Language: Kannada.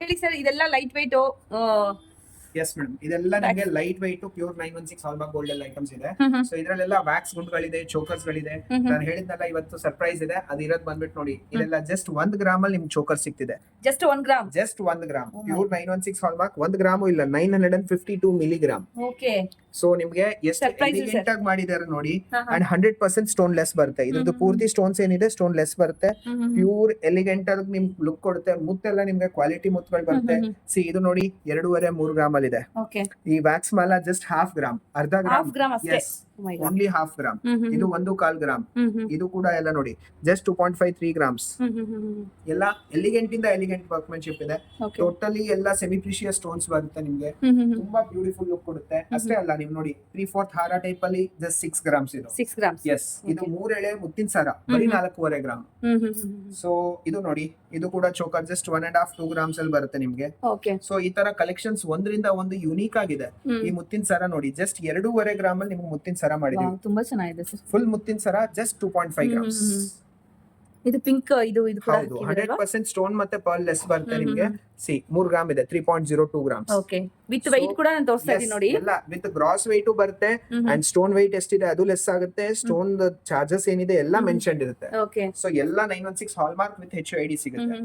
ಹೇಳಿ ಸರ್, ಇದೆಲ್ಲ ಲೈಟ್ ವೆಯ್ಟ್ ಎಸ್ ಮೇಡಮ್, ಇದೆಲ್ಲ ನಿಮಗೆ light white pure 916 hallmark gold items ಇದೆ. ಸೊ ಇದ್ರಲ್ಲೆಲ್ಲ ವ್ಯಾಕ್ಸ್ ಗುಂಡ್ಗಳಿದೆ, ಚೋಕರ್ಸ್ ಗಳಿದೆ. ನಾನು ಹೇಳಿದ್ನಲ್ಲ ಇವತ್ತು ಸರ್ಪ್ರೈಸ್ ಇದೆ, ಅದು ಇರೋದ್ ಬಂದ್ಬಿಟ್ಟು ನೋಡಿ. ಇದೆಲ್ಲ ಜಸ್ಟ್ 1 ಗ್ರಾಮ್ ಅಲ್ಲಿ ನಿಮ್ಗೆ ಚೋಕರ್ ಸಿಗ್ತಿದೆ. Just 1 gram, just 1 gram pure 916 hallmark. 1 gram ಇಲ್ಲ, 952 ಮಿಲಿಗ್ರಾಮ್. ಓಕೆ. ಸೊ ನಿಮ್ಗೆ ಎಷ್ಟು Surprise ಇದೆ ಎಲಿಗೆಂಟ್ ಆಗಿ ಮಾಡಿದ್ದಾರೆ ನೋಡಿ. ಅಂಡ್ 100% ಸ್ಟೋನ್ ಲೆಸ್ ಬರುತ್ತೆ. ಇದ್ರದ್ದು ಪೂರ್ತಿ ಸ್ಟೋನ್ಸ್ ಏನಿದೆ ಸ್ಟೋನ್ ಲೆಸ್ ಬರುತ್ತೆ. ಪ್ಯೂರ್ ಎಲಿಗೆಂಟ್ ಆಗಿ ನಿಮ್ಗೆ ಲುಕ್ ಕೊಡುತ್ತೆ. ಮುತ್ತೆಲ್ಲ ನಿಮ್ಗೆ ಕ್ವಾಲಿಟಿ ಮುತ್ತುಗಳು ಬರುತ್ತೆ. ಸಿ ಇದು ನೋಡಿ 2.5-3 ಗ್ರಾಮ್ ಅಲ್ಲಿ ಇದೆ. ಓಕೆ. ಈ ವ್ಯಾಕ್ಸ್ ಮಾಲ ಜಸ್ಟ್ ಹಾಫ್ ಗ್ರಾಮ್, ಅರ್ಧ ಹಾಫ್ ಗ್ರಾಮ್ ಅಷ್ಟೇ. Yes, only half gram. ಇದು 1.25 ಗ್ರಾಮ್. ಇದು ಕೂಡ ಎಲ್ಲ ನೋಡಿ ಜಸ್ಟ್ 2.53 ಗ್ರಾಮ್ಸ್. ಎಲ್ಲ ಎಲಿಗೆಂಟ್ ಇಂದ ಎಲಿಗೆಂಟ್ ವರ್ಕ್ಮೆನ್ಶಿಪ್ ಇದೆ. ಟೋಟಲಿ ಎಲ್ಲ ಸೆಮಿ ಪ್ರಿಷಿಯಸ್ ಸ್ಟೋನ್ಸ್ ಬರುತ್ತೆ ನಿಮ್ಗೆ. ತುಂಬಾ ಬ್ಯೂಟಿಫುಲ್ ಲುಕ್ ಕೊಡುತ್ತೆ. ಅಷ್ಟೇ ಅಲ್ಲ, ನೀವು ನೋಡಿ 3/4 ಹಾರ ಟೈಪ್ ಅಲ್ಲಿ ಜಸ್ಟ್ 6 ಗ್ರಾಮ್ಸ್ ಇದು. 6 ಗ್ರಾಮ್ಸ್. ಎಸ್, ಇದು 3 ಎಳೆ ಮುತ್ತಿನ ಸರ ಬರೀ 4.5 ಗ್ರಾಮ್. ಸೊ ಇದು ನೋಡಿ, ಇದು ಕೂಡ ಚೋಕರ್ ಜಸ್ಟ್ 1.5-2 ಗ್ರಾಮ್ಸ್ ಅಲ್ಲಿ ಬರುತ್ತೆ ನಿಮ್ಗೆ. ಓಕೆ. ಸೊ ಈ ತರ ಕಲೆಕ್ಷನ್ಸ್ ಒಂದರಿಂದ ಒಂದು ಯುನೀಕ್ ಆಗಿದೆ. ಈ ಮುತ್ತಿನ ಸರ ನೋಡಿ ಜಸ್ಟ್ 2.5 ಗ್ರಾಮ್ ಅಲ್ಲಿ ನಿಮ್ಗೆ ಮುತ್ತಿನ ಸರ ಮಾಡಿದೀವಿ. ತುಂಬಾ ಚೆನ್ನಾಗಿದೆ ಸರ್. ಫುಲ್ ಮುತ್ತಿನ ಸರ ಜಸ್ಟ್ 2.5 ಗ್ರಾಮ್ಸ್. ಇದು ಪಿಂಕ್, ಇದು ಹೌದು 100% ಸ್ಟೋನ್ ಮತ್ತೆ ಪರ್ಲ್ ಲೆಸ್ ಬರುತ್ತೆ ನಿಮ್ಗೆ. ಸಿ 3 ಗ್ರಾಮ್ ಇದೆ, 3.02 ಗ್ರಾಮ್ಸ್. ಓಕೆ. ವಿತ್ weight ಕೂಡ ನಾನು ತೋರಿಸ್ತಾ ಇದೀನಿ ನೋಡಿ. ಎಲ್ಲ ವಿತ್ ಗ್ರಾಸ್ weight ಬರುತ್ತೆ. ಅಂಡ್ ಸ್ಟೋನ್ weight ಎಷ್ಟಿದೆ ಅದು ಲೆಸ್ ಆಗುತ್ತೆ. ಸ್ಟೋನ್ ಚಾರ್ಜಸ್ ಏನಿದೆ ಎಲ್ಲ ಮೆನ್ಷನ್ಡ್ ಇರುತ್ತೆ. ಓಕೆ. ಸೊ ಎಲ್ಲ 916 ಹಾಲ್ಮಾರ್ಕ್ ವಿತ್ HUID ಸಿಗುತ್ತೆ.